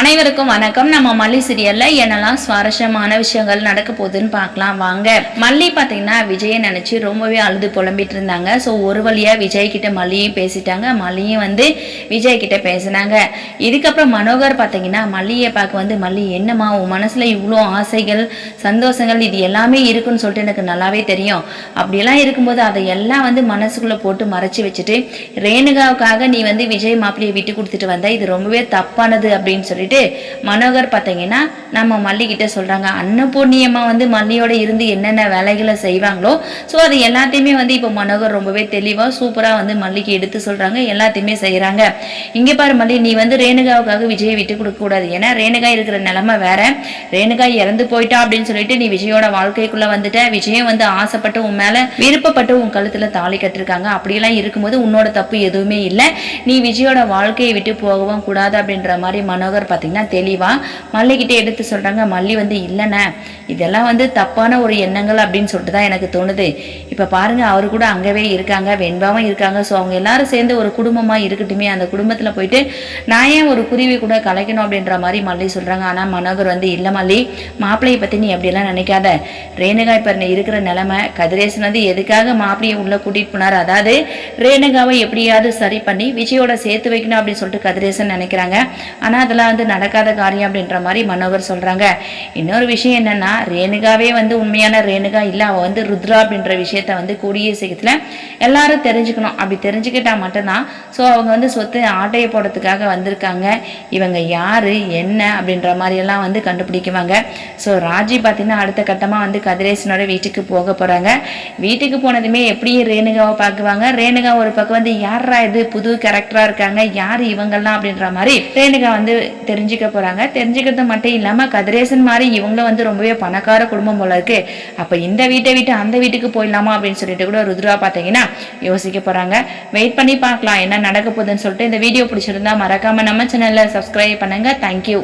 அனைவருக்கும் வணக்கம். நம்ம மல்லி சீரியல்ல என்னெல்லாம் சுவாரஸ்யமான விஷயங்கள் நடக்க போகுதுன்னு பார்க்கலாம் வாங்க. மல்லி பார்த்தீங்கன்னா விஜயை நினைச்சு ரொம்பவே அழுது புலம்பிட்டு இருந்தாங்க. ஸோ ஒரு வழியா விஜய் கிட்ட மல்லியும் பேசிட்டாங்க, மல்லியும் விஜய் கிட்ட பேசினாங்க. இதுக்கப்புறம் மனோகர் பார்த்தீங்கன்னா மல்லியை பார்க்க மல்லி என்னம்மா உன் மனசுல இவ்வளோ ஆசைகள் சந்தோஷங்கள் இது எல்லாமே இருக்குன்னு சொல்லிட்டு எனக்கு நல்லாவே தெரியும். அப்படியெல்லாம் இருக்கும்போது அதை எல்லாம் மனசுக்குள்ள போட்டு மறைச்சு வச்சுட்டு ரேணுகாவுக்காக நீ விஜய் மாப்பிள்ளையை விட்டு கொடுத்துட்டு வந்த, இது ரொம்பவே தப்பானது அப்படின்னு சொல்லிட்டு மனோகர் பார்த்தீங்கன்னா நம்ம மல்லி கிட்ட சொல்றாங்க. அன்னபூர்ணியம்மா மல்லியோட இருந்து என்னென்ன வேலைகளை செய்வாங்களோ ஸோ அது எல்லாத்தையுமே இப்போ மனோகர் ரொம்பவே தெளிவா சூப்பரா மல்லிக்கு எடுத்து சொல்றாங்க, எல்லாத்தையுமே செய்யறாங்க. இங்க பாரு மல்லி, நீ ரேணுகாவுக்காக விஜயை விட்டு கொடுக்க கூடாது. ஏன்னா ரேணுகா இருக்கிற நிலைமை வேற, ரேணுகா இறந்து போயிட்டா அப்படின்னு சொல்லிட்டு நீ விஜயோட வாழ்க்கைக்குள்ள வந்துட்ட. விஜயம் ஆசைப்பட்டு உன் மேல விருப்பப்பட்டு உன் கழுத்துல தாலி கட்டிருக்காங்க. அப்படியெல்லாம் இருக்கும்போது உன்னோட தப்பு எதுவுமே இல்லை, நீ விஜயோட வாழ்க்கையை விட்டு போகவும் கூடாது அப்படின்ற மாதிரி மனோகர் பார்த்தீங்கன்னா தெளிவா மல்லிகிட்ட எடுத்து சொல்றாங்க. மல்லி இல்லைண்ணே இதெல்லாம் தப்பான ஒரு எண்ணங்கள் அப்படின்னு சொல்லிட்டு தான் எனக்கு தோணுது. இப்ப பாருங்க அவரு கூட அங்கவே இருக்காங்க, வெண்பாவும் இருக்காங்க. ஸோ அவங்க எல்லாரும் சேர்ந்து ஒரு குடும்பமா இருக்கட்டுமே, அந்த குடும்பத்துல போயிட்டு நான் ஏன் ஒரு குருவி கூட கலைக்கணும் அப்படின்ற மாதிரி மல்லி சொல்றாங்க. ஆனா மனோகர் இல்லை மல்லி, மாப்பிள்ளையை பத்தி நீ அப்படியெல்லாம் நினைக்காத. ரேணுகா இப்ப இருக்கிற நிலைமை, கதிரேசன் எதுக்காக மாப்பிள்ளையை உள்ள கூட்டிட்டு போனார், அதாவது ரேணுகாவை எப்படியாவது சரி பண்ணி விஜயோட சேர்த்து வைக்கணும் அப்படின்னு சொல்லிட்டு கதிரேசன் நினைக்கிறாங்க. ஆனா அதெல்லாம் நடக்காத காரியம் அப்படின்ற மாதிரி மனோகர் சொல்றாங்க. இன்னொரு விஷயம் என்னன்னா, ரேணுகாவே உண்மையான ரேணுகா இல்ல, அவ ருத்ரா அப்படின்ற விஷயத்த கூடிய சீக்கிரத்துல எல்லாரும் தெரிஞ்சுக்கணும். அப்படி தெரிஞ்சுக்கிட்டா மட்டும்தான் ஸோ அவங்க சொத்து ஆட்டையை போடுறதுக்காக வந்திருக்காங்க, இவங்க யாரு என்ன அப்படின்ற மாதிரி எல்லாம் கண்டுபிடிக்குவாங்க. ஸோ ராஜி பார்த்தீங்கன்னா அடுத்த கட்டமா கதிரேசனோட வீட்டுக்கு போக போறாங்க. வீட்டுக்கு போனதுமே எப்படியும் ரேணுகாவை பார்க்குவாங்க. ரேணுகா ஒரு பக்கம் யாரா இது புது கேரக்டரா இருக்காங்க, யாரு இவங்கெல்லாம் அப்படின்ற மாதிரி ரேணுகா தெரிஞ்சுக்க போறாங்க. தெரிஞ்சுக்கிறது மட்டும் இல்லாம கதிரேசன் மாதிரி இவங்களும் ரொம்பவே பணக்கார குடும்பம் போல இருக்கு, அப்ப இந்த வீட்டை விட்டு அந்த வீட்டுக்கு போயிடலாமா அப்படின்னு சொல்லிட்டு கூட ருத்ரா பார்த்தீங்கன்னா யோசிக்க போறாங்க. வெயிட் பண்ணி பார்க்கலாம் என்ன நடக்க போகுதுன்னு சொல்லிட்டு. இந்த வீடியோ பிடிச்சிருந்தா மறக்காம நம்ம சேனல்ல சப்ஸ்கிரைப் பண்ணுங்க. தேங்க்யூ.